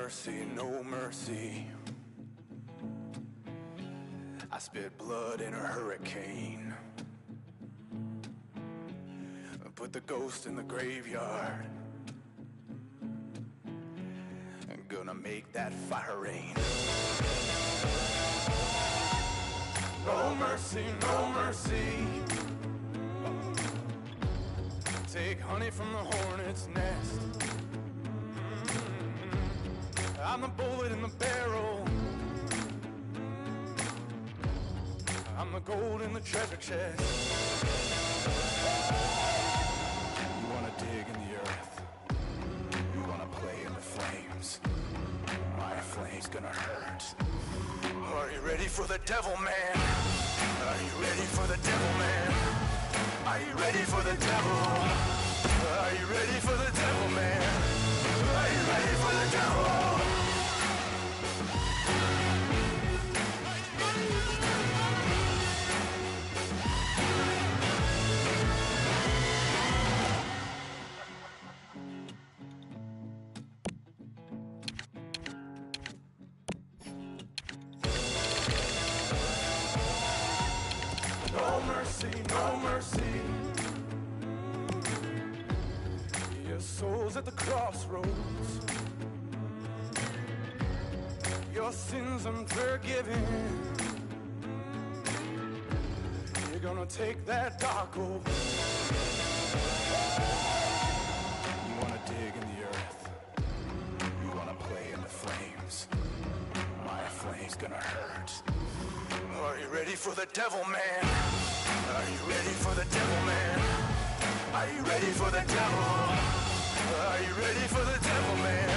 mercy, no mercy. I spit blood in a hurricane. Put the ghost in the graveyard. I'm gonna make that fire rain. No mercy, no mercy. Take honey from the hornet's nest. I'm the bullet in the barrel. I'm the gold in the treasure chest. You wanna dig in the earth. You wanna play in the flames. My flame's gonna hurt. Are you ready for the devil, man? Are you ready for the devil, man? Are you ready for the devil? Are you ready for the devil, man? Are you ready for the devil? No mercy, no mercy. Your soul's at the crossroads. Your sins unforgiven. You're gonna take that dark oath. You wanna dig in the earth. You wanna play in the flames. My flame's gonna hurt. Are you ready for the devil, man? Are you ready for the devil, man? Are you ready for the devil? Are you ready for the devil, man?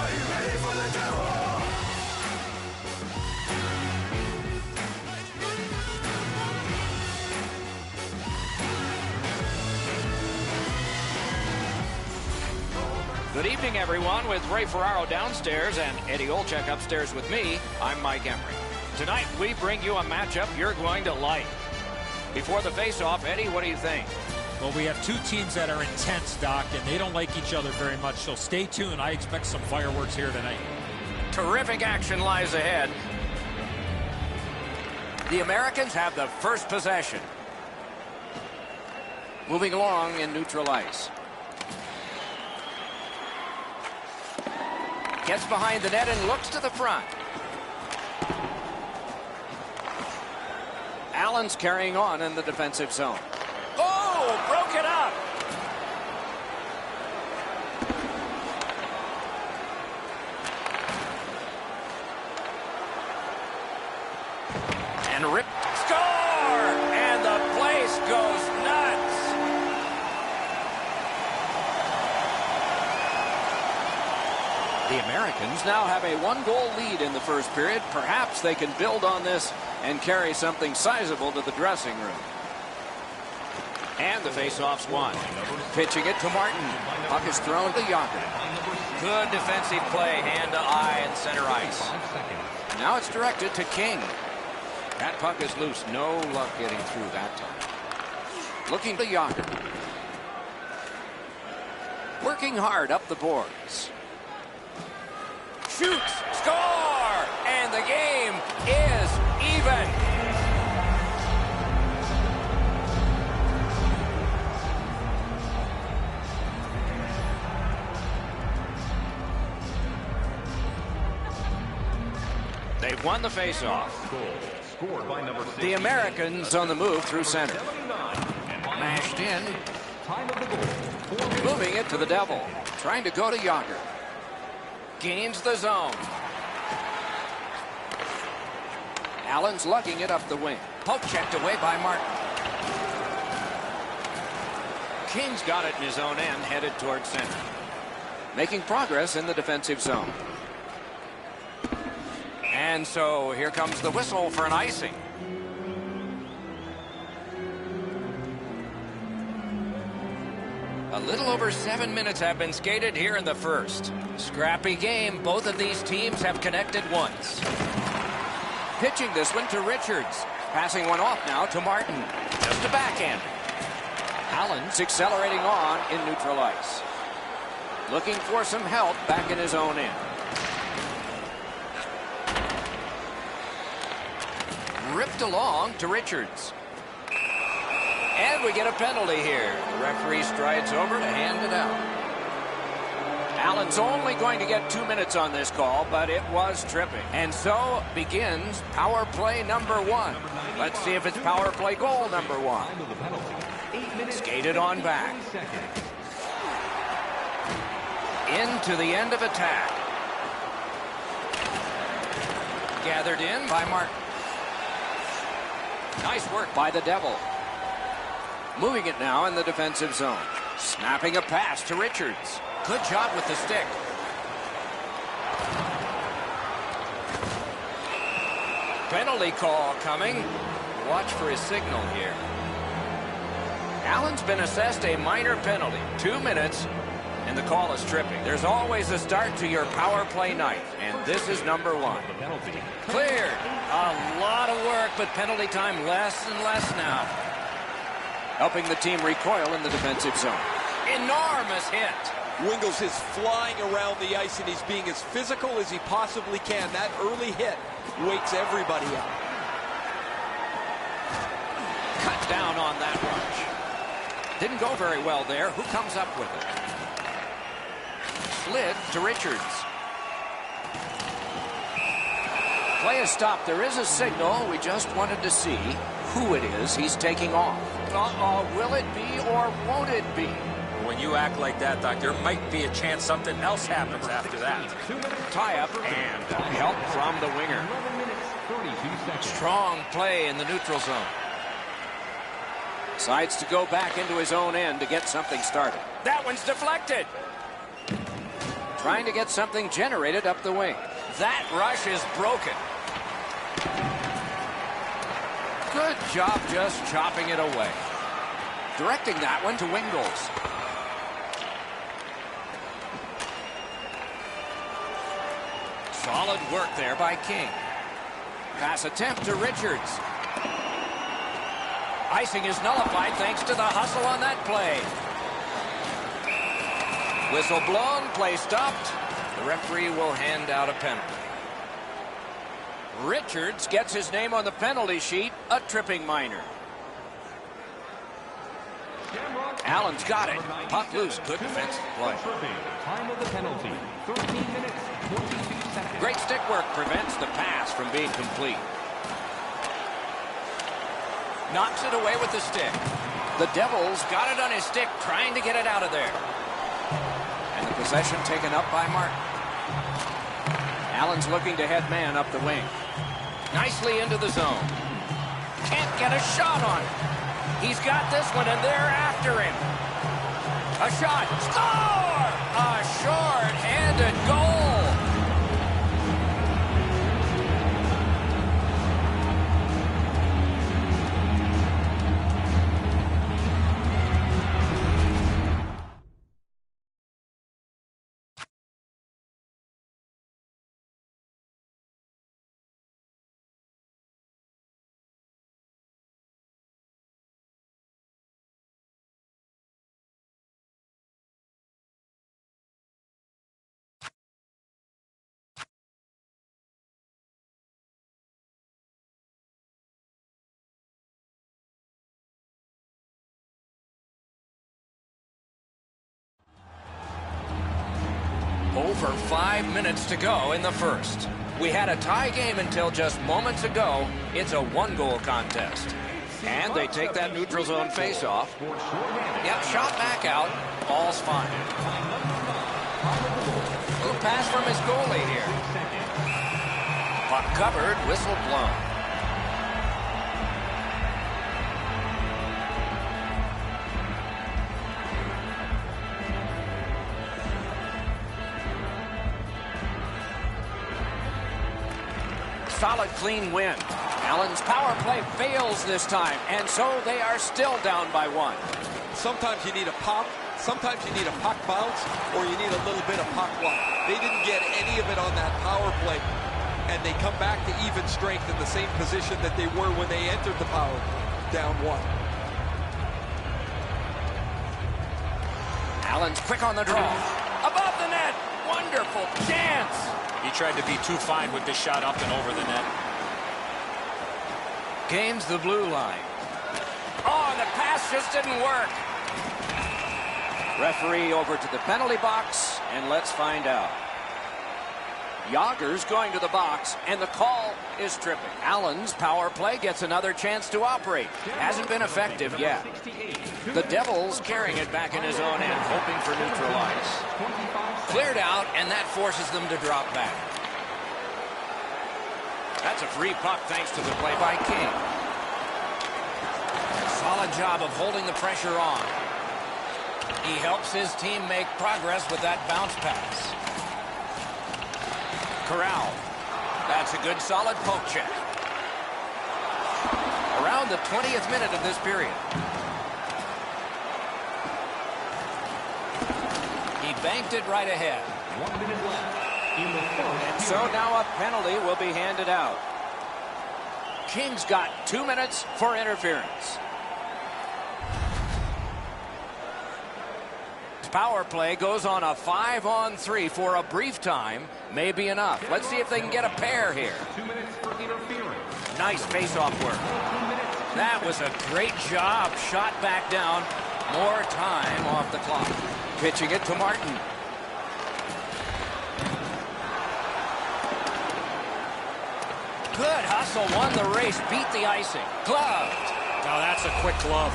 Are you ready for the devil? Good evening, everyone, with Ray Ferraro downstairs and Eddie Olczyk upstairs with me. I'm Mike Emery. Tonight, we bring you a matchup you're going to like. Before the face-off, Eddie, what do you think? Well, we have two teams that are intense, Doc, and they don't like each other very much, so stay tuned. I expect some fireworks here tonight. Terrific action lies ahead. The Americans have the first possession. Moving along in neutral ice. Gets behind the net and looks to the front. Allen's carrying on in the defensive zone. Oh, broke it up. And rip, score! And the place goes nuts. The Americans now have a one-goal lead in the first period. Perhaps they can build on this and carry something sizable to the dressing room. And the face-off's won. Pitching it to Martin. Puck is thrown to Yager. Good defensive play, hand to eye and center ice. Now it's directed to King. That puck is loose. No luck getting through that time. Looking to Yager. Working hard up the boards. Shoots, score, and the game is even. They've won the faceoff. The Americans on the move through center. Mashed in. Moving it to the Devil. Trying to go to Yager. Gains the zone. Allen's lugging it up the wing. Poke checked away by Martin. King's got it in his own end, headed towards center. Making progress in the defensive zone. And so here comes the whistle for an icing. A little over 7 minutes have been skated here in the first. Scrappy game. Both of these teams have connected once. Pitching this one to Richards. Passing one off now to Martin. Just a backhand. Allen's accelerating on in neutral ice. Looking for some help back in his own end. Ripped along to Richards. And we get a penalty here. The referee strides over to hand it out. Allen's only going to get 2 minutes on this call, but it was tripping. And so begins power play number 1. Let's see if it's power play goal number 1. Skated on back. Into the end of attack. Gathered in by Martin. Nice work by the Devil. Moving it now in the defensive zone. Snapping a pass to Richards. Good job with the stick. Penalty call coming. Watch for his signal here. Allen's been assessed a minor penalty. 2 minutes, and the call is tripping. There's always a start to your power play night, and this is number 1. Cleared. A lot of work, but penalty time less and less now. Helping the team recoil in the defensive zone. Enormous hit. Wingels is flying around the ice, and he's being as physical as he possibly can. That early hit wakes everybody up. Cut down on that rush. Didn't go very well there. Who comes up with it? Slid to Richards. Play is stopped. There is a signal. We just wanted to see who it is he's taking off. Will it be or won't it be? When you act like that, Doc, there might be a chance something else happens after that. Tie-up and help from the winger. Strong play in the neutral zone. Decides to go back into his own end to get something started. That one's deflected. Trying to get something generated up the wing. That rush is broken. Good job just chopping it away. Directing that one to Wingels. Solid work there by King. Pass attempt to Richards. Icing is nullified thanks to the hustle on that play. Whistle blown, play stopped. The referee will hand out a penalty. Richards gets his name on the penalty sheet, a tripping minor. Allen's got it. Puck loose. Good defensive play. Time of the penalty, 13 minutes, 22 seconds. Great stick work prevents the pass from being complete. Knocks it away with the stick. The Devils got it on his stick, trying to get it out of there. And the possession taken up by Martin. Allen's looking to head man up the wing. Nicely into the zone. Can't get a shot on it. He's got this one, and they're after him. A shot. Score! A short-handed goal. Over 5 minutes to go in the first. We had a tie game until just moments ago. It's a one-goal contest. And they take that neutral zone face-off. Yep, shot back out. Ball's fine. Little pass from his goalie here. Puck covered, whistle blown. Solid, clean win. Allen's power play fails this time, and so they are still down by 1. Sometimes you need a pop, sometimes you need a puck bounce, or you need a little bit of puck luck. They didn't get any of it on that power play, and they come back to even strength in the same position that they were when they entered the power, down 1. Allen's quick on the draw. Above the net. Wonderful chance. He tried to be too fine with this shot up and over the net. Gains the blue line. Oh, and the pass just didn't work. Referee over to the penalty box, and let's find out. Yager's going to the box, and the call is tripping. Allen's power play gets another chance to operate. Hasn't been effective yet. The Devils carrying it back in his own end, hoping for neutral ice. Cleared out, and that forces them to drop back. That's a free puck thanks to the play by King. Solid job of holding the pressure on. He helps his team make progress with that bounce pass. Corral. That's a good solid poke check. Around the 20th minute of this period. He banked it right ahead. 1 minute left. And so now a penalty will be handed out. King's got 2 minutes for interference. Power play goes on a 5-on-3 for a brief time. May be enough. Let's see if they can get a pair here. 2 minutes for interference. Nice face-off work. That was a great job. Shot back down. More time off the clock. Pitching it to Martin. Good hustle. Won the race. Beat the icing. Gloved. Now that's a quick glove.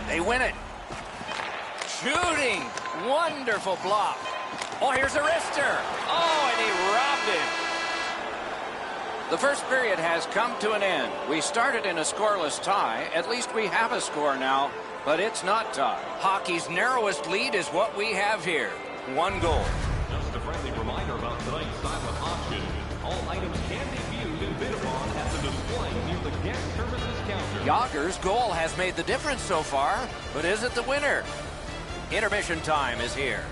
They win it. Shooting. Wonderful block. Oh, here's a wrister. Oh, and he robbed him. The first period has come to an end. We started in a scoreless tie. At least we have a score now, but it's not tied. Hockey's narrowest lead is what we have here. 1 goal. Just a friendly reminder about tonight's silent auction. All items can be viewed and bid upon at the display near the guest services counter. Yager's goal has made the difference so far, but is it the winner? Intermission time is here.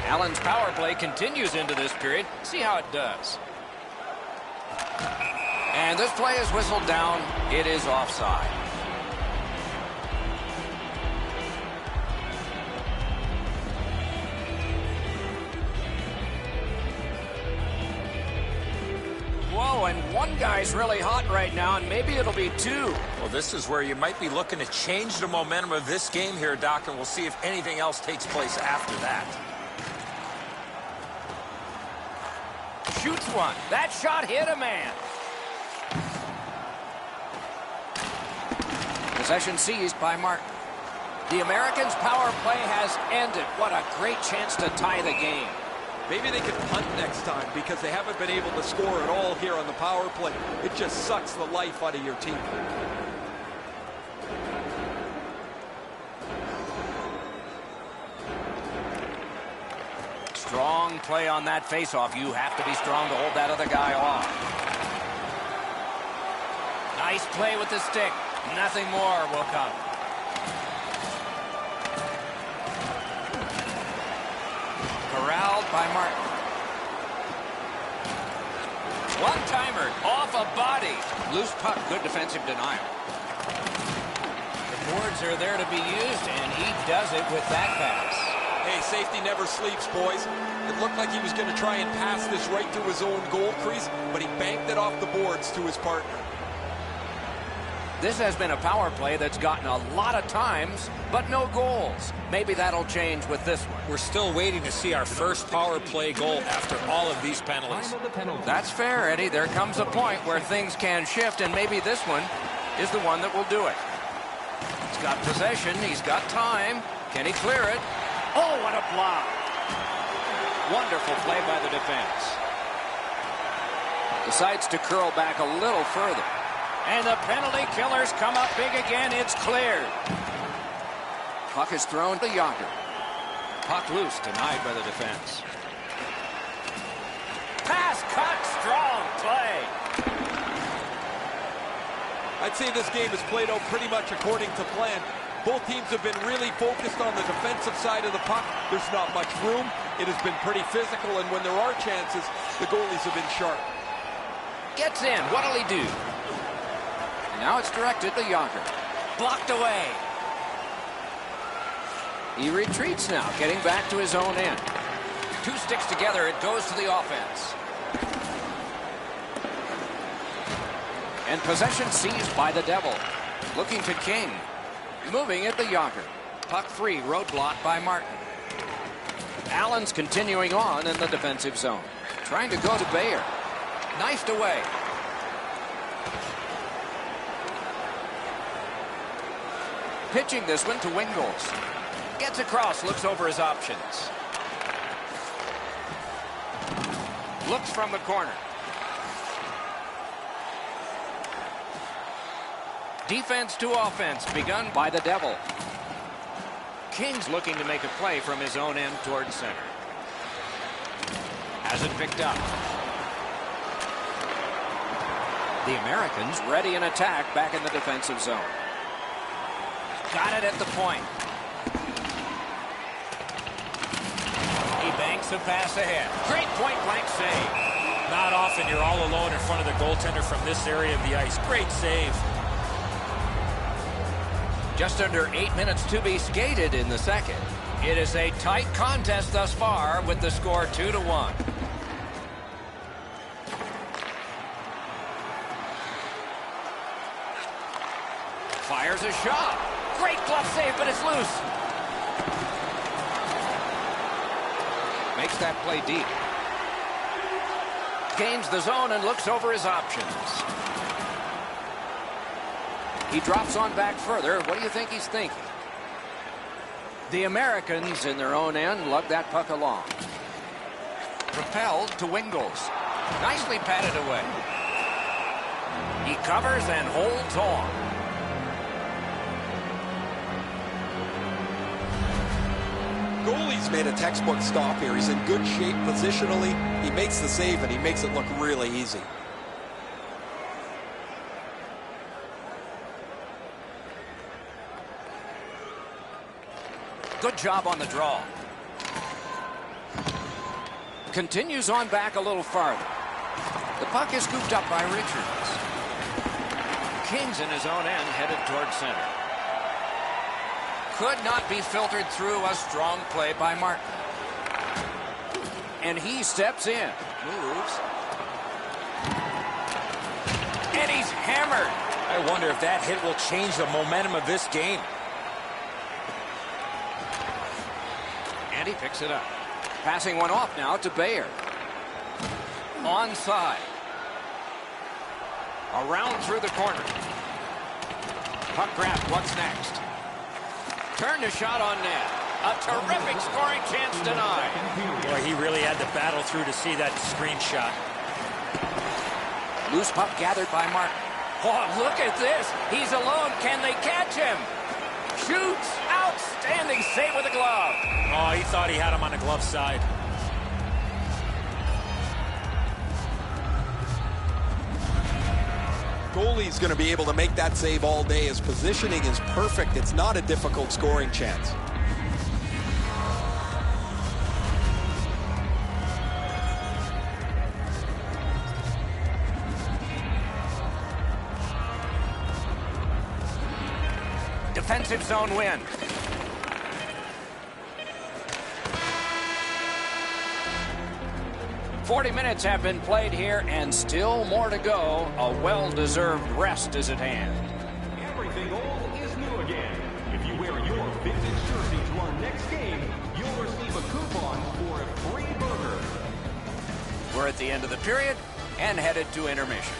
Allen's power play continues into this period. See how it does. And this play is whistled down. It is offside. Whoa, and one guy's really hot right now, and maybe it'll be 2. Well, this is where you might be looking to change the momentum of this game here, Doc, and we'll see if anything else takes place after that. Shoots one. That shot hit a man. Possession seized by Martin. The Americans' power play has ended. What a great chance to tie the game. Maybe they can punt next time because they haven't been able to score at all here on the power play. It just sucks the life out of your team. Strong play on that faceoff. You have to be strong to hold that other guy off. Nice play with the stick. Nothing more will come. Corralled by Martin. One-timer off a body. Loose puck. Good defensive denial. The boards are there to be used, and he does it with that pass. Hey, safety never sleeps, boys. It looked like he was going to try and pass this right to his own goal crease, but he banked it off the boards to his partner. This has been a power play that's gotten a lot of times, but no goals. Maybe that'll change with this one. We're still waiting to see our first power play goal after all of these penalties. That's fair, Eddie. There comes a point where things can shift, and maybe this one is the one that will do it. He's got possession. He's got time. Can he clear it? Oh, what a block. Wonderful play by the defense. Decides to curl back a little further. And the penalty killers come up big again. It's cleared. Puck is thrown to Yager. Puck loose, denied by the defense. Pass cut, strong play. I'd say this game has played out pretty much according to plan. Both teams have been really focused on the defensive side of the puck. There's not much room. It has been pretty physical, and when there are chances, the goalies have been sharp. Gets in. What'll he do? And now it's directed to Yager. Blocked away. He retreats now, getting back to his own end. Two sticks together, it goes to the offense. And possession seized by the Devil. Looking to King. Moving it to Yager. Puck free, roadblock by Martin. Allen's continuing on in the defensive zone. Trying to go to Bayer. Knifed away. Pitching this one to Wingles. Gets across, looks over his options. Looks from the corner. Defense to offense, begun by the Devil. King's looking to make a play from his own end towards center. Has it picked up. The Americans ready in attack back in the defensive zone. Got it at the point. He banks a pass ahead. Great point-blank save. Not often you're all alone in front of the goaltender from this area of the ice. Great save. Just under 8 minutes to be skated in the second. It is a tight contest thus far with the score 2-1. Fires a shot. Great glove save, but it's loose. Makes that play deep. Gains the zone and looks over his options. He drops on back further. What do you think he's thinking? The Americans in their own end lug that puck along. Propelled to Wingles. Nicely patted away. He covers and holds on. Goalie's made a textbook stop here. He's in good shape positionally. He makes the save, and he makes it look really easy. Good job on the draw. Continues on back a little farther. The puck is scooped up by Richards. King's in his own end, headed towards center. Could not be filtered through. A strong play by Martin. And he steps in. Moves. And he's hammered. I wonder if that hit will change the momentum of this game. And he picks it up. Passing one off now to Bayer. Onside. Around through the corner. Puck grab. What's next? Turn the shot on net. A terrific scoring chance denied. Boy, he really had to battle through to see that screenshot. Loose puck gathered by Martin. Oh, look at this. He's alone. Can they catch him? Shoots. Outstanding save with a glove. Oh, he thought he had him on the glove side. Goalie's going to be able to make that save all day. His positioning is perfect. It's not a difficult scoring chance. Defensive zone win. "40 minutes have been played here, and still more to go. A well-deserved rest is at hand. coupon for a free burger. We're at the end of the period and headed to intermission.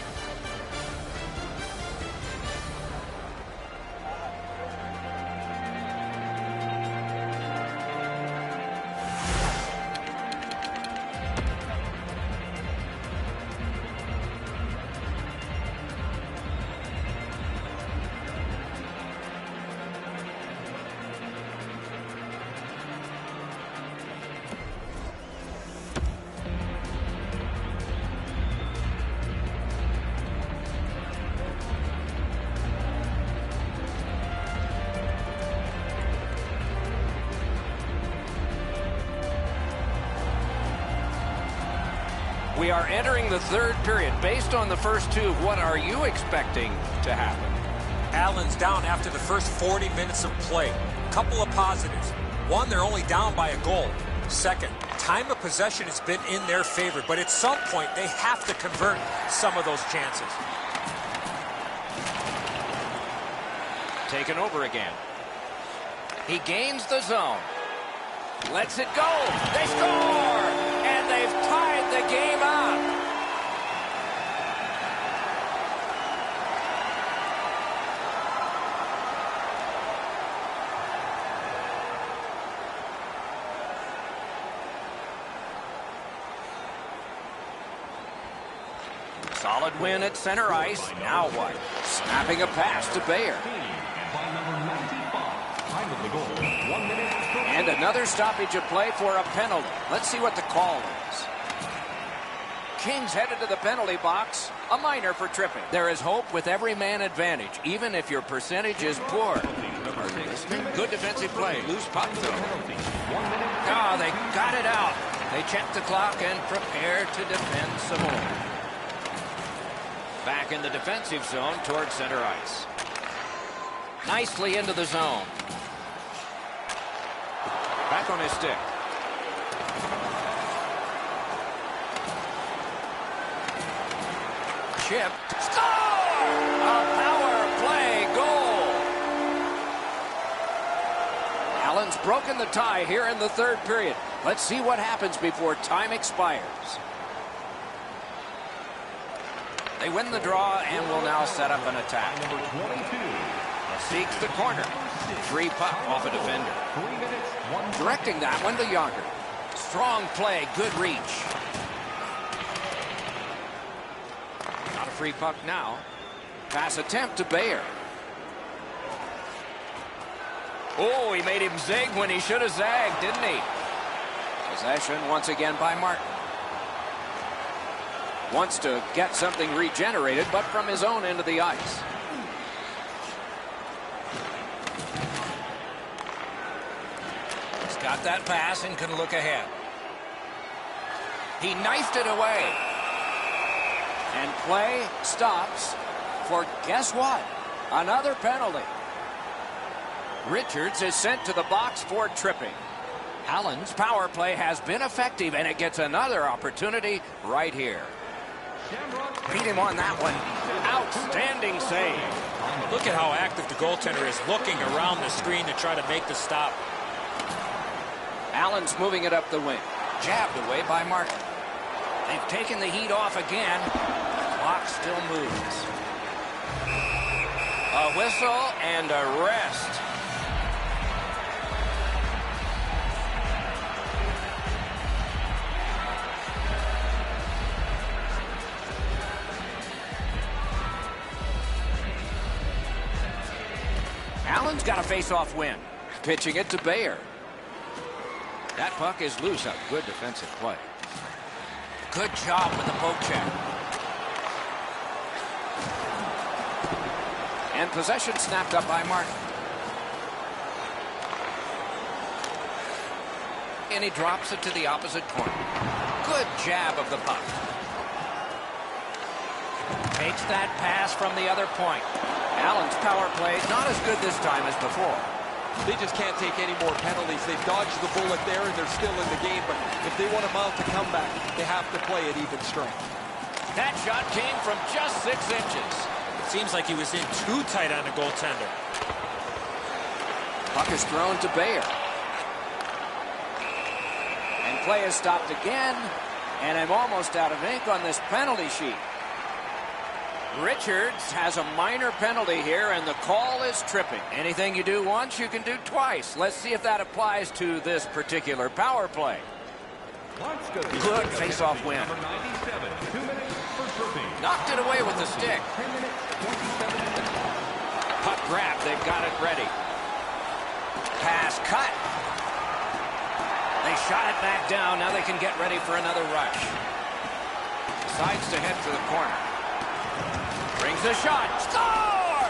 We are entering the third period. Based on the first two, what are you expecting to happen? Allen's down after the first 40 minutes of play. Couple of positives. One, they're only down by a goal. Second, time of possession has been in their favor, but at some point they have to convert some of those chances. Taken over again. He gains the zone. Lets it go. They score! And they've tied the game up. Solid win at center ice. Now what? Snapping a pass to Bayer. And another stoppage of play for a penalty. Let's see what the call is. Kings headed to the penalty box. A minor for tripping. There is hope with every man advantage, even if your percentage is poor. Good defensive play. Loose puck though. Oh, they got it out. They check the clock and prepare to defend some more. Back in the defensive zone towards center ice. Nicely into the zone. Back on his stick. Chip. Score! A power play goal. Allen's broken the tie here in the third period. Let's see what happens before time expires. They win the draw and will now set up an attack. Number 22. Seeks the corner. Free puck off a defender. Directing that one to Yager. Strong play, good reach. Not a free puck now. Pass attempt to Bayer. Oh, he made him zig when he should have zagged, didn't he? Possession once again by Martin. Wants to get something regenerated, but from his own end of the ice. He's got that pass and can look ahead. He knifed it away. And play stops for, guess what? Another penalty. Richards is sent to the box for tripping. Allen's power play has been effective, and it gets another opportunity right here. Beat him on that one. Outstanding save. Look at how active the goaltender is, looking around the screen to try to make the stop. Allen's moving it up the wing. Jabbed away by Martin. They've taken the heat off again. The clock still moves. A whistle and a rest. Allen's got a face-off win. Pitching it to Bayer. That puck is loose. A good defensive play. Good job with the poke check. And possession snapped up by Martin. And he drops it to the opposite corner. Good jab of the puck. Takes that pass from the other point. Allen's power play not as good this time as before. They just can't take any more penalties. They've dodged the bullet there, and they're still in the game. But if they want to mount a comeback, they have to play at even strength. That shot came from just 6 inches. It seems like he was in too tight on the goaltender. Puck is thrown to Bayer. Play is stopped again, and I'm almost out of ink on this penalty sheet. Richards has a minor penalty here, and the call is tripping. Anything you do once, you can do twice. Let's see if that applies to this particular power play. Good face-off win. Knocked it away with the stick. Puck grab, they've got it ready. Pass cut. They shot it back down. Now they can get ready for another rush. Decides to head for the corner. Brings the shot. Score!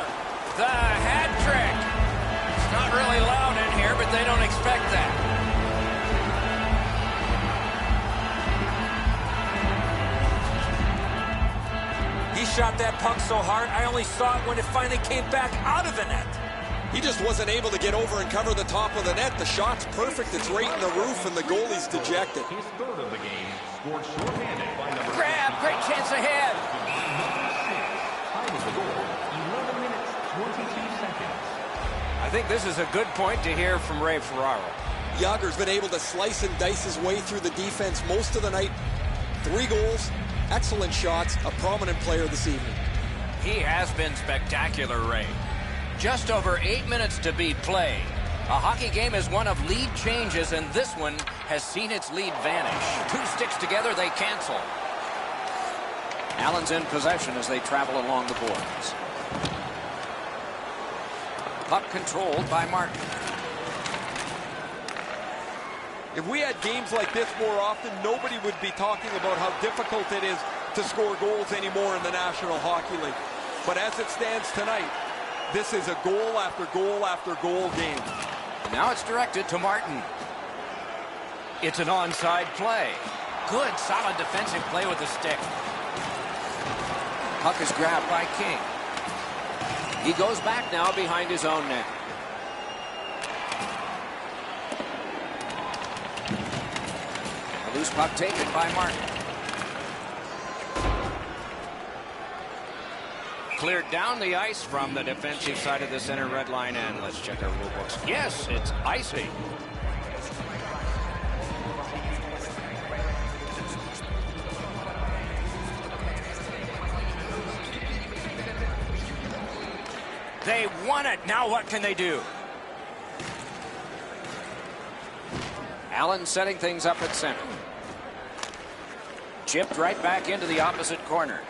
The hat trick. It's not really loud in here, but they don't expect that. He shot that puck so hard, I only saw it when it finally came back out of the net. He just wasn't able to get over and cover the top of the net. The shot's perfect. It's right in the roof, and the goalie's dejected. His third of the game, scored shorthanded by number Grab, great chance ahead. Time of the goal, 11 minutes, 22 seconds. I think this is a good point to hear from Ray Ferraro. Yager's been able to slice and dice his way through the defense most of the night. 3 goals, excellent shots, a prominent player this evening. He has been spectacular, Ray. Just over 8 minutes to be played. A hockey game is one of lead changes, and this one has seen its lead vanish. 2 sticks together, they cancel. Allen's in possession as they travel along the boards. Puck controlled by Martin. If we had games like this more often, nobody would be talking about how difficult it is to score goals anymore in the National Hockey League. But as it stands tonight, this is a goal after goal after goal game. Now it's directed to Martin. It's an onside play. Good, solid defensive play with the stick. Puck is grabbed by King. He goes back now behind his own net. A loose puck taken by Martin. Cleared down the ice from the defensive side of the center red line, and let's check our rule books. Yes, it's icy. They won it. Now what can they do? Allen setting things up at center. Chipped right back into the opposite corner.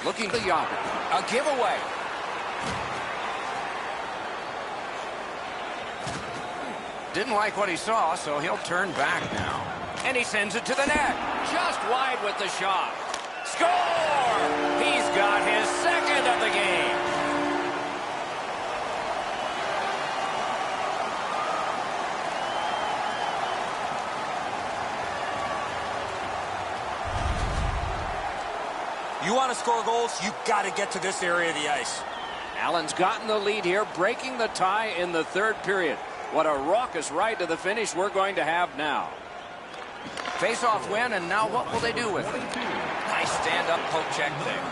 Looking to Yager. A giveaway. Didn't like what he saw, so he'll turn back now. And he sends it to the net. Just wide with the shot. Score! He's got his second of the game. You want to score goals, you got to get to this area of the ice. Allen's gotten the lead here, breaking the tie in the third period. What a raucous ride to the finish we're going to have now. Face-off win, and now what will they do with it? Nice stand-up poke check there.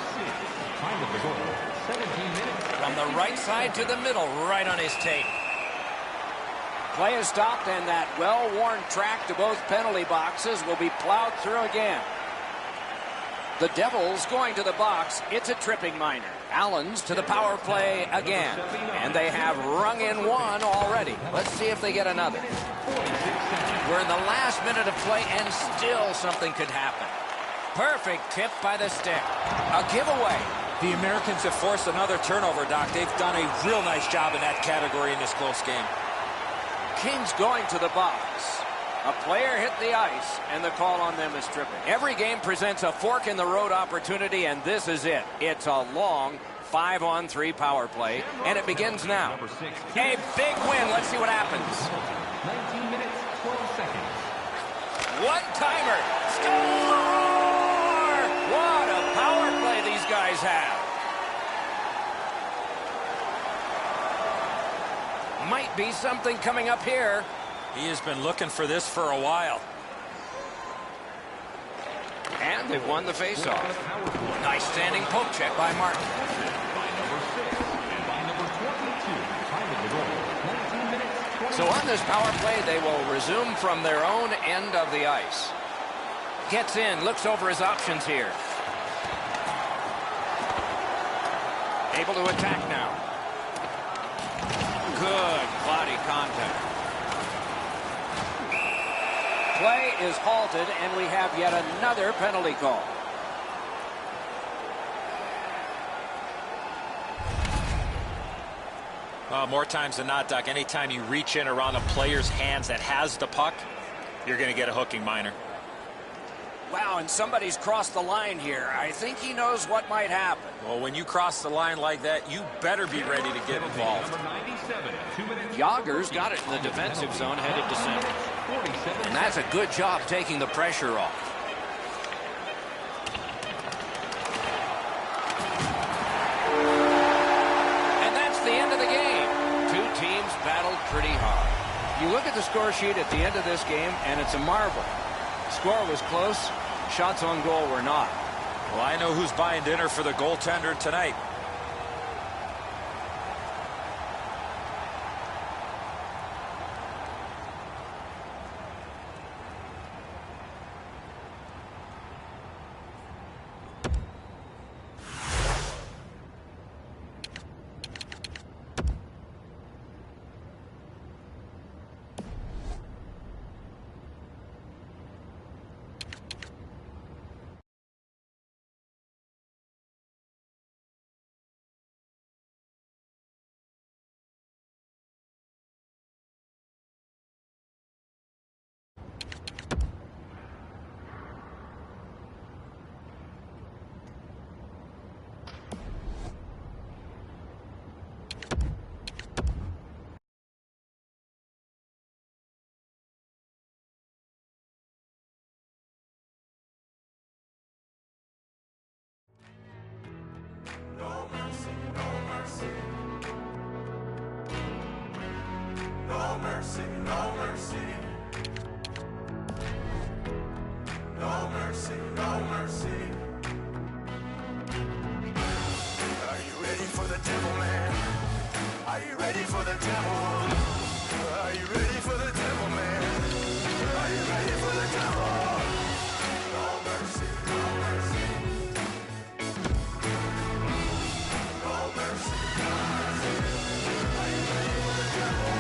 Time of the goal, 17 minutes. From the right side to the middle, right on his tape. Play is stopped, and that well-worn track to both penalty boxes will be plowed through again. The Devils going to the box. It's a tripping minor. Allen's to the power play again. And they have rung in one already. Let's see if they get another. We're in the last minute of play, and still something could happen. Perfect tip by the stick. A giveaway. The Americans have forced another turnover, Doc. They've done a real nice job in that category in this close game. Kings going to the box. A player hit the ice, and the call on them is tripping. Every game presents a fork-in-the-road opportunity, and this is it. It's a long 5-on-3 power play, and it begins now. A big win. Let's see what happens. 19 minutes, 12 seconds. One-timer. Score! What a power play these guys have. Might be something coming up here. He has been looking for this for a while. And they've won the faceoff. Nice standing poke check by Martin. By number 6 and by number 22. Time of the goal, 19 minutes, 20 So on this power play. They will resume from their own end of the ice. Gets in, looks over his options here. Able to attack now. Good body contact. Play is halted, and we have yet another penalty call. More times than not, Doc, anytime you reach in around a player's hands that has the puck, you're going to get a hooking minor. Wow, and somebody's crossed the line here. I think he knows what might happen. Well, when you cross the line like that, you better be ready to get involved. Yager's got it in the defensive zone, headed to center. And that's a good job taking the pressure off. And that's the end of the game. Two teams battled pretty hard. You look at the score sheet at the end of this game, and it's a marvel. Score was close. Shots on goal were not. Well, I know who's buying dinner for the goaltender tonight. No mercy, no mercy. No mercy, no mercy. No mercy, no mercy. Are you ready for the devil, man? Are you ready for the devil? Are you ready for the devil, man? Are you ready for the devil? No mercy, no mercy. No mercy, no mercy. Are you ready for the devil?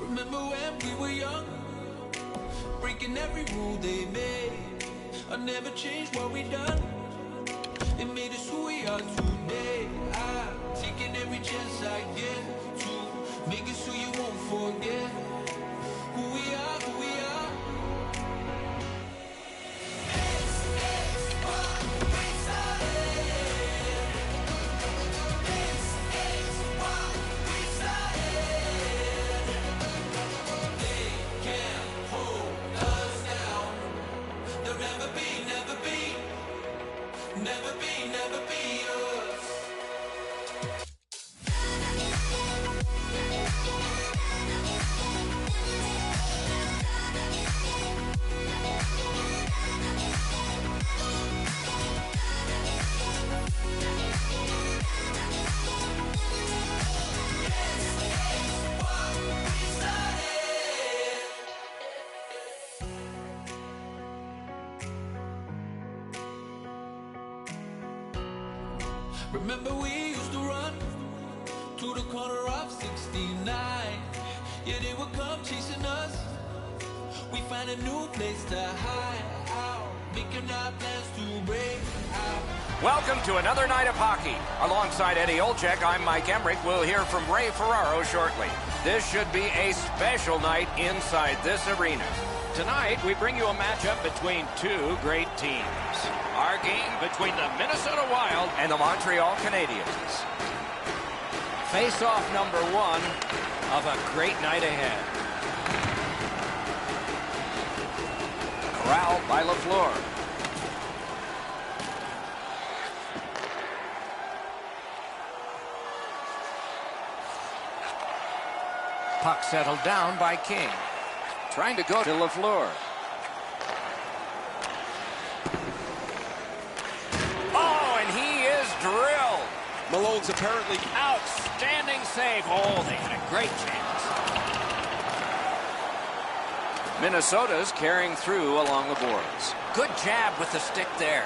Remember when we were young, breaking every rule they made. I never changed what we done. It made us who we are today. I'm taking every chance I get to make it so you won't forget who we are, who we are. Never be us. Remember we used to run to the corner of 69. Yeah, they would come chasing us. We find a new place to hide out, making our plans to break out. Welcome to another night of hockey. Alongside Eddie Olczyk, I'm Mike Emmerich. We'll hear from Ray Ferraro shortly. This should be a special night inside this arena. Tonight, we bring you a matchup between two great teams. Our game between the Minnesota Wild and the Montreal Canadiens. Face-off number one of a great night ahead. Corralled by LaFleur. Puck settled down by King. Trying to go to LaFleur. Oh, and he is drilled. Malone's apparently Outstanding save. Oh, they had a great chance. Minnesota's carrying through along the boards. Good jab with the stick there.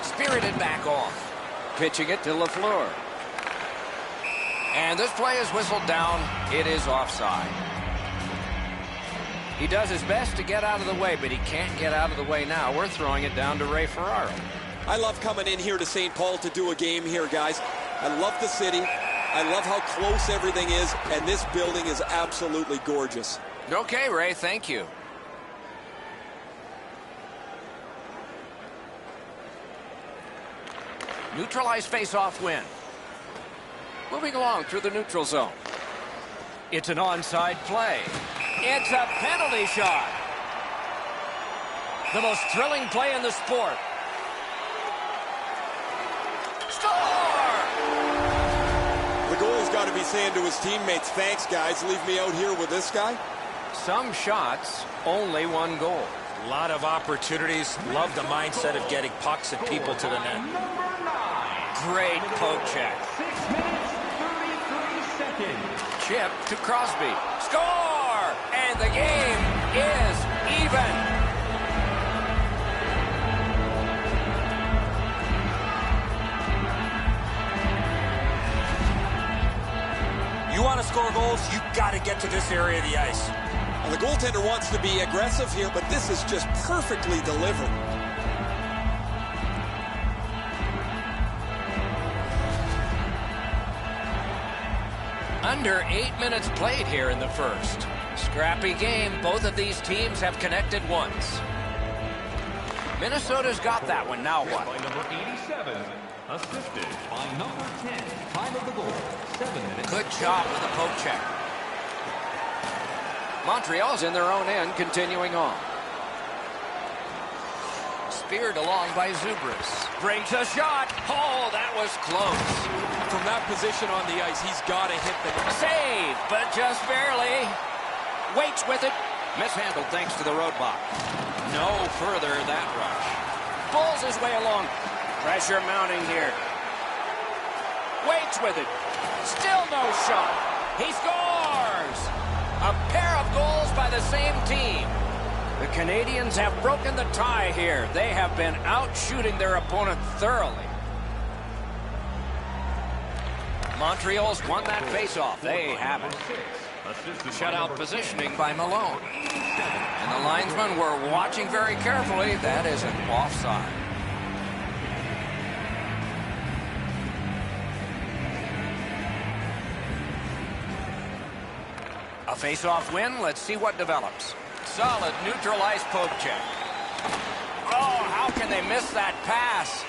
Spirited back off. Pitching it to LaFleur. And this play is whistled down. It is offside. He does his best to get out of the way, but he can't get out of the way now. We're throwing it down to Ray Ferraro. I love coming in here to St. Paul to do a game here, guys. I love the city. I love how close everything is, and this building is absolutely gorgeous. Okay, Ray, thank you. Neutralized face-off win. Moving along through the neutral zone. It's an onside play. It's a penalty shot. The most thrilling play in the sport. Score! The goalie's got to be saying to his teammates, thanks, guys. Leave me out here with this guy. Some shots, only one goal. A lot of opportunities. Love the mindset of getting pucks and people to the net. Great poke check. 6 minutes, 33 seconds. Chip to Crosby. Score! And the game is even. You want to score goals, you got to get to this area of the ice. Well, the goaltender wants to be aggressive here, but this is just perfectly delivered. Under 8 minutes played here in the first. Scrappy game. Both of these teams have connected once. Minnesota's got that one. Now what? By number 87, assisted by number 10. Time of the goal, 7 minutes. Good job with the poke check. Montreal's in their own end, continuing on. Speared along by Zubris. Brings a shot. Oh, that was close. From that position on the ice, he's got to hit the net. Save, but just barely. Waits with it. Mishandled thanks to the roadblock. No further that rush. Pulls his way along. Pressure mounting here. Waits with it. Still no shot. He scores! A pair of goals by the same team. The Canadiens have broken the tie here. They have been out shooting their opponent thoroughly. Montreal's won that faceoff. They have it. Shutout positioning by Malone. And the linesmen were watching very carefully. That is an offside. A face-off win. Let's see what develops. Solid neutralized poke check. Oh, how can they miss that pass?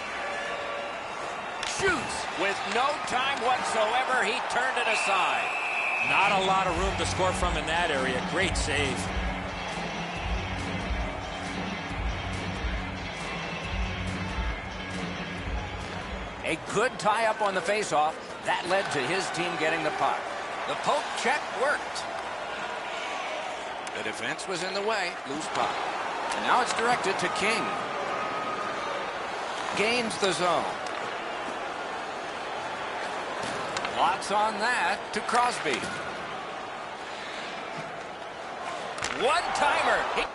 Shoots with no time whatsoever. He turned it aside. Not a lot of room to score from in that area. Great save. A good tie-up on the face-off. That led to his team getting the puck. The poke check worked. The defense was in the way. Loose puck. And now it's directed to King. Gains the zone. Lots on that to Crosby. One-timer.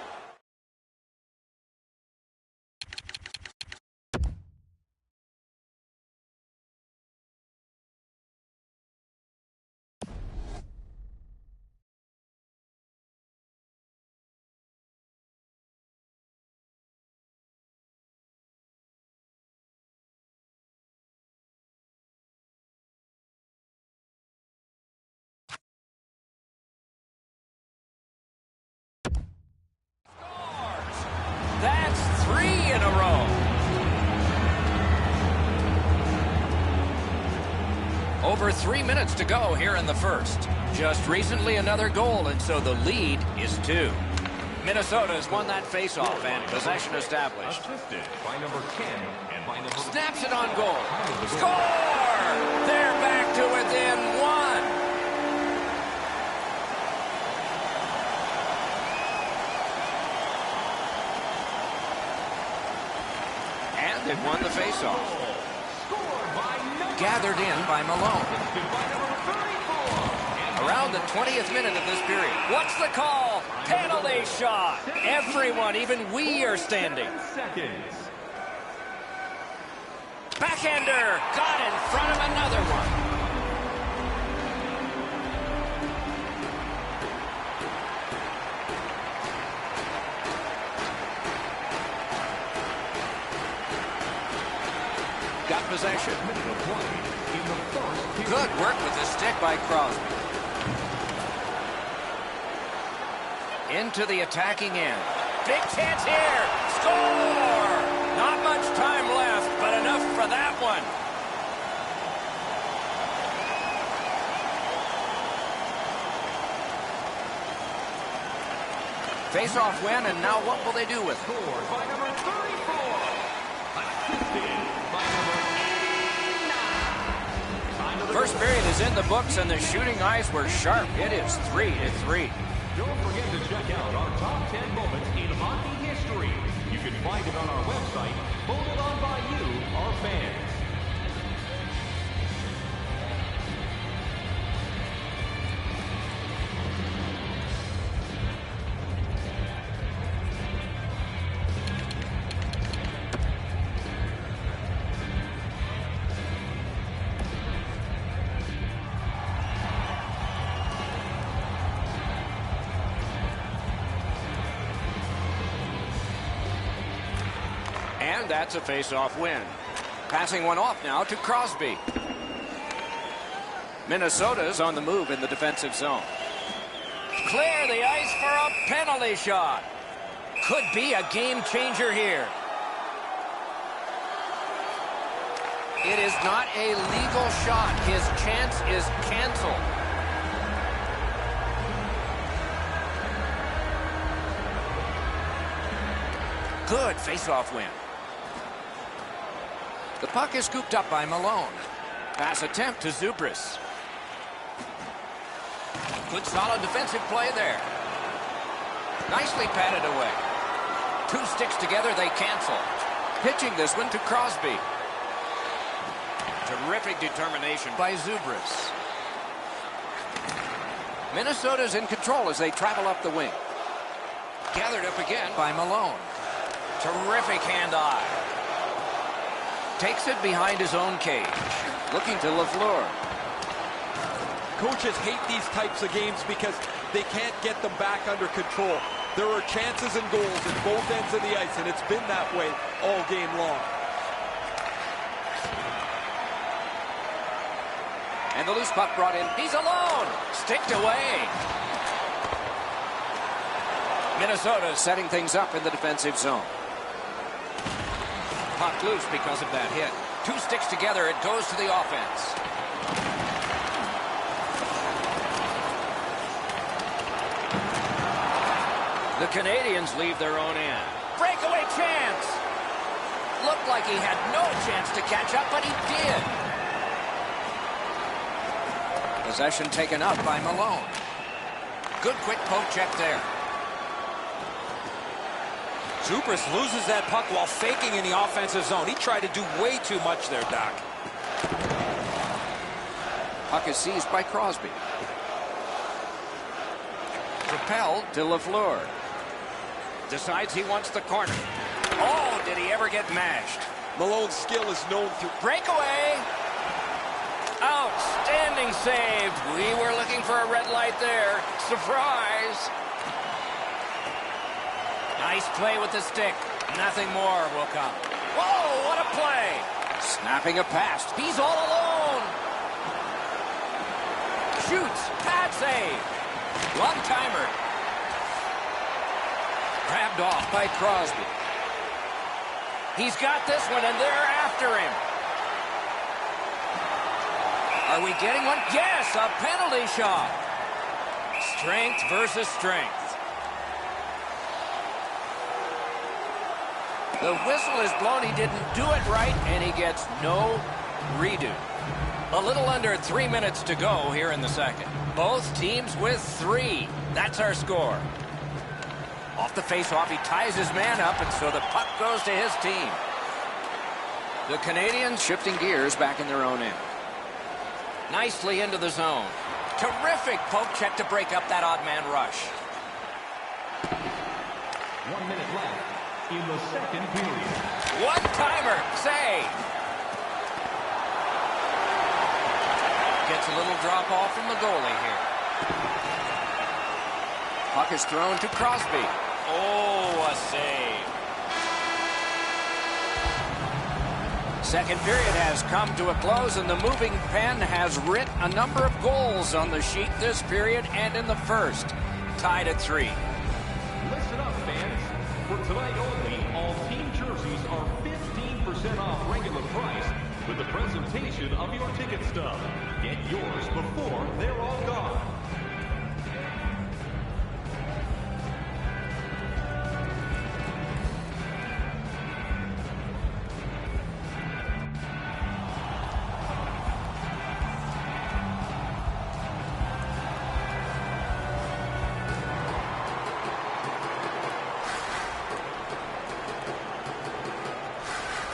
over 3 minutes to go here in the first. Just recently another goal, and so the lead is 2. Minnesota has won that faceoff and possession established. Assisted by number 10 and by number... Snaps it on goal. Score! They're back to within 1. And they've won the faceoff. Gathered in by Malone. Around the 20th minute of this period. What's the call? Penalty shot. Everyone, even we, are standing. Backhander. Got in front of another one. Got possession. Good work with the stick by Crosby. Into the attacking end. Big chance here. Score! Not much time left, but enough for that one. Face-off win, and now what will they do with it? Scored by number 34. Assisted by number 89. First period is in the books, and the shooting eyes were sharp. It is 3-3. Don't forget to check out our top 10 moments in hockey history. You can find it on our website, voted on by you, our fans. And that's a face-off win. Passing one off now to Crosby. Minnesota's on the move in the defensive zone. Clear the ice for a penalty shot. Could be a game changer here. It is not a legal shot. His chance is canceled. Good face-off win. The puck is scooped up by Malone. Pass attempt to Zubris. Good solid defensive play there. Nicely patted away. 2 sticks together, they cancel. Pitching this one to Crosby. Terrific determination by Zubris. Minnesota's in control as they travel up the wing. Gathered up again by Malone. Terrific hand-eye. Takes it behind his own cage. Looking to LaFleur. Coaches hate these types of games because they can't get them back under control. There are chances and goals at both ends of the ice, and it's been that way all game long. And the loose puck brought in. He's alone. Sticked away. Minnesota setting things up in the defensive zone. Puck loose because of that hit. 2 sticks together, it goes to the offense. The Canadians leave their own end. Breakaway chance! Looked like he had no chance to catch up, but he did. Possession taken up by Malone. Good quick poke check there. Zubris loses that puck while faking in the offensive zone. He tried to do way too much there, Doc. Puck is seized by Crosby. Propelled to LaFleur. Decides he wants the corner. Oh, did he ever get mashed? Malone's skill is known through... Breakaway! Outstanding save. We were looking for a red light there. Surprise! Nice play with the stick. Nothing more will come. Whoa, what a play! Snapping a pass. He's all alone. Shoots. Pad save. One-timer. Grabbed off by Crosby. He's got this one, and they're after him. Are we getting one? Yes, a penalty shot. Strength versus strength. The whistle is blown. He didn't do it right, and he gets no redo. A little under 3 minutes to go here in the second. Both teams with 3. That's our score. Off the face-off, he ties his man up, and so the puck goes to his team. The Canadians shifting gears back in their own end. Nicely into the zone. Terrific poke check to break up that odd man rush. 1 minute left in the second period. One-timer, save. Gets a little drop off from the goalie here. Puck is thrown to Crosby. Oh, a save. Second period has come to a close, and the moving pen has writ a number of goals on the sheet this period and in the first. Tied at 3. Listen up, fans. For tonight only, all team jerseys are 15% off regular price with the presentation of your ticket stub. Get yours before they're all gone.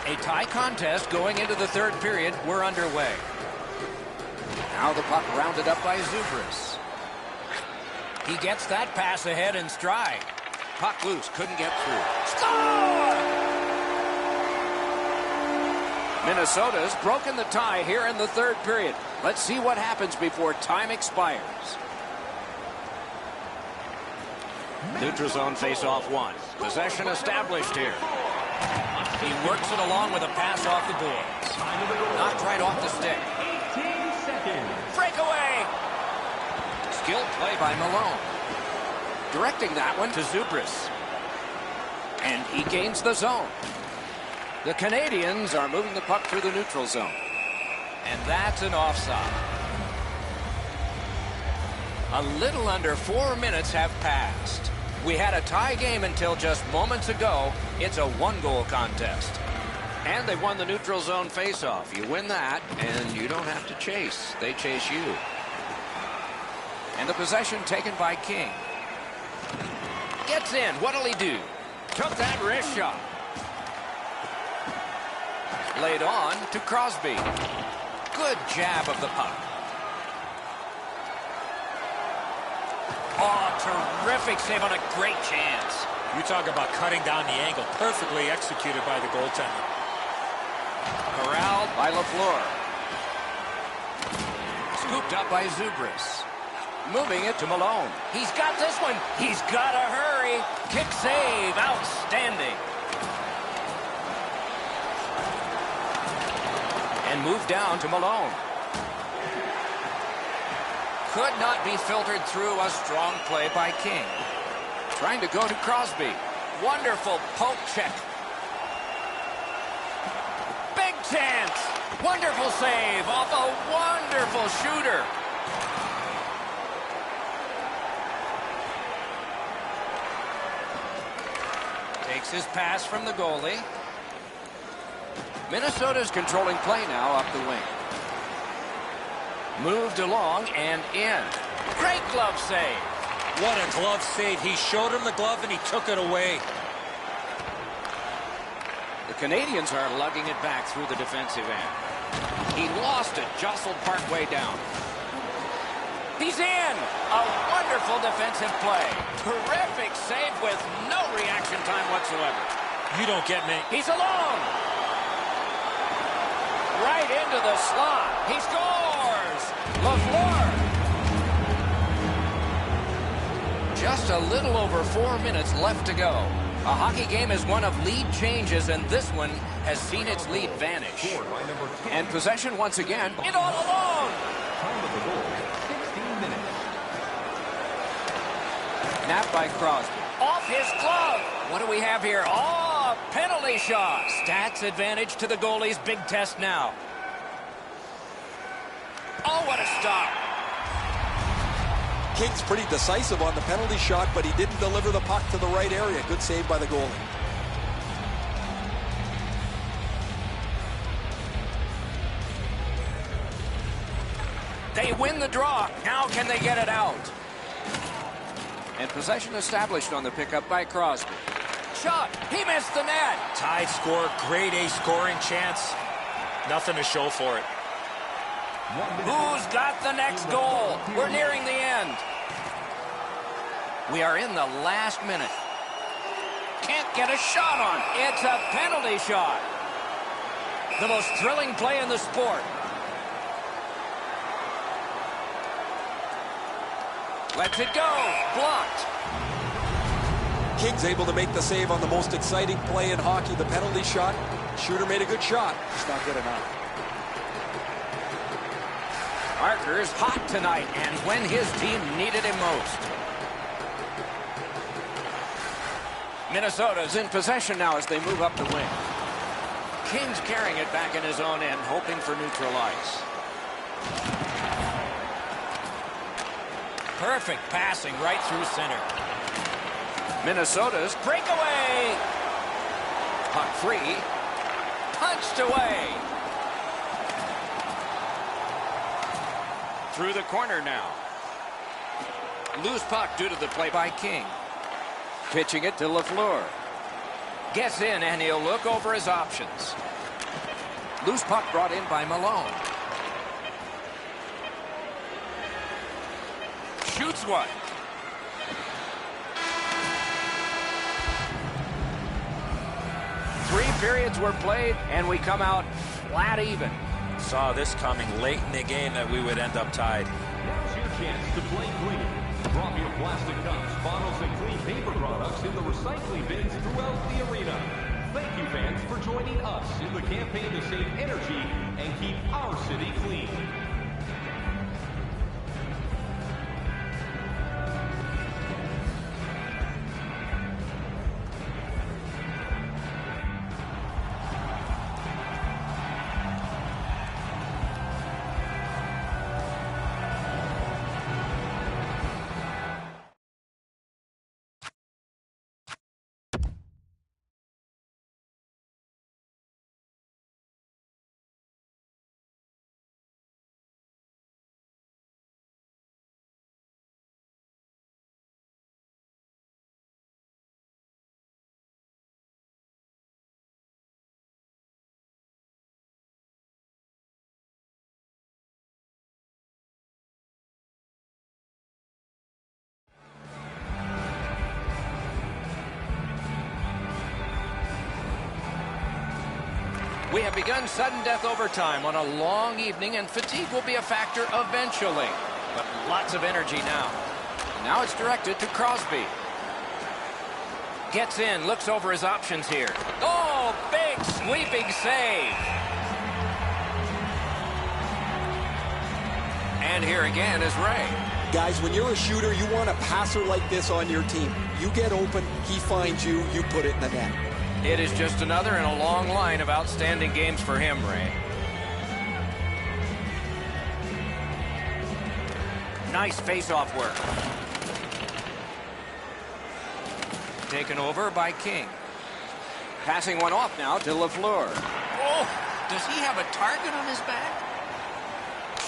A tie contest going into the third period. We're underway. Now the puck rounded up by Zubris. He gets that pass ahead in stride. Puck loose, couldn't get through. Score! Minnesota's broken the tie here in the third period. Let's see what happens before time expires. Neutral zone face-off 1. Possession established here. He works it along with a pass off the boards. Knocked right off the stick. 18 seconds. Breakaway! Skilled play by Malone. Directing that one to Zubris. And he gains the zone. The Canadians are moving the puck through the neutral zone. And that's an offside. A little under 4 minutes have passed. We had a tie game until just moments ago. It's a one-goal contest. And they won the neutral zone face-off. You win that, and you don't have to chase. They chase you. And the possession taken by King. Gets in. What'll he do? Took that wrist shot. Laid on to Crosby. Good jab of the puck. Oh, terrific save on a great chance. You talk about cutting down the angle. Perfectly executed by the goaltender. Corralled by LaFleur. Scooped up by Zubris. Moving it to Malone. He's got this one. He's got to hurry. Kick save. Outstanding. And moved down to Malone. Could not be filtered through. A strong play by King. Trying to go to Crosby. Wonderful poke check. Big chance. Wonderful save off a wonderful shooter. Takes his pass from the goalie. Minnesota's controlling play now up the wing. Moved along and in. Great glove save. What a glove save. He showed him the glove and he took it away. The Canadians are lugging it back through the defensive end. He lost it, jostled partway down. He's in. A wonderful defensive play. Terrific save with no reaction time whatsoever. You don't get me. He's alone. Right into the slot. He scores. LaFleur. Just a little over 4 minutes left to go. A hockey game is one of lead changes, and this one has seen its lead vanish. And possession once again. It all alone. Time of the goal, 16 minutes. Napped by Crosby. Off his glove. What do we have here? Oh, a penalty shot. Stats advantage to the goalies. Big test now. Oh! Oh, what a stop. King's pretty decisive on the penalty shot, but he didn't deliver the puck to the right area. Good save by the goalie. They win the draw. Now can they get it out? And possession established on the pickup by Crosby. Shot. He missed the net. Tied score, grade A scoring chance. Nothing to show for it. Who's got the next goal? We're nearing the end. We are in the last minute. Can't get a shot on. It's a penalty shot. The most thrilling play in the sport. Lets it go. Blocked. King's able to make the save on the most exciting play in hockey, the penalty shot. Shooter made a good shot. It's not good enough. Parker's hot tonight, and when his team needed him most. Minnesota's in possession now as they move up the wing. King's carrying it back in his own end, hoping for neutral ice. Perfect passing right through center. Minnesota's breakaway. Puck free. Punched away. Through the corner now. Loose puck due to the play by King. Pitching it to Lafleur. Gets in and he'll look over his options. Loose puck brought in by Malone. Shoots one. Three periods were played, and we come out flat even. Saw this coming late in the game that we would end up tied. Now's your chance to play clean. Drop your plastic cups, bottles, and clean paper products in the recycling bins throughout the arena. Thank you, fans, for joining us in the campaign to save energy and keep our city clean. We have begun sudden death overtime on a long evening, and fatigue will be a factor eventually. But lots of energy now. Now it's directed to Crosby. Gets in, looks over his options here. Oh, big sweeping save. And here again is Ray. Guys, when you're a shooter, you want a passer like this on your team. You get open, he finds you, you put it in the net. It is just another in a long line of outstanding games for him, Ray. Nice face-off work. Taken over by King. Passing one off now to Lafleur. Oh, does he have a target on his back?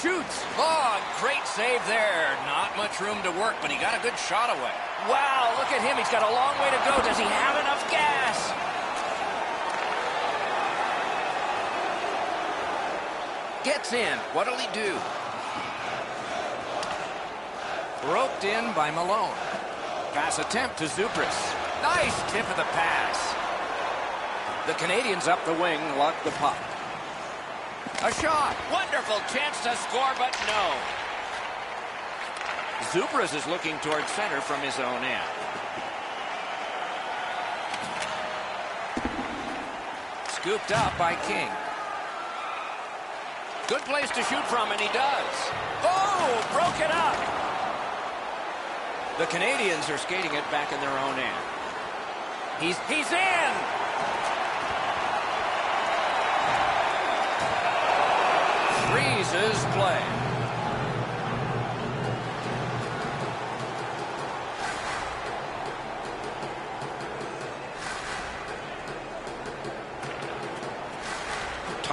Shoots. Oh, great save there. Not much room to work, but he got a good shot away. Wow, look at him. He's got a long way to go. Does he have enough gas? Gets in. What'll he do? Roped in by Malone. Pass attempt to Zubris. Nice tip of the pass. The Canadians up the wing lock the puck. A shot. Wonderful chance to score, but no. Zubris is looking towards center from his own end. Scooped up by King. Good place to shoot from, and he does. Oh, broke it up. The Canadians are skating it back in their own end. He's in. Freezes play.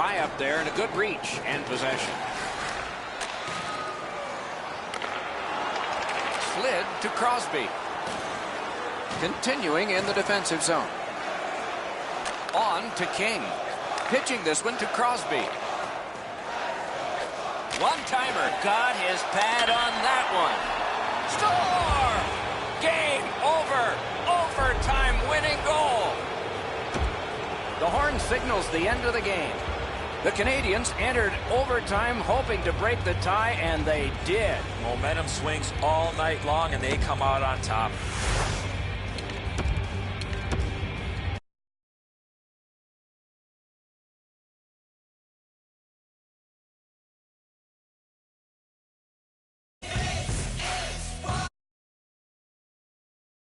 high up there and a good reach and possession. Slid to Crosby. Continuing in the defensive zone. On to King. Pitching this one to Crosby. One-timer. Got his pad on that one. Score! Game over. Overtime winning goal. The horn signals the end of the game. The Canadians entered overtime hoping to break the tie, and they did. Momentum swings all night long, and they come out on top.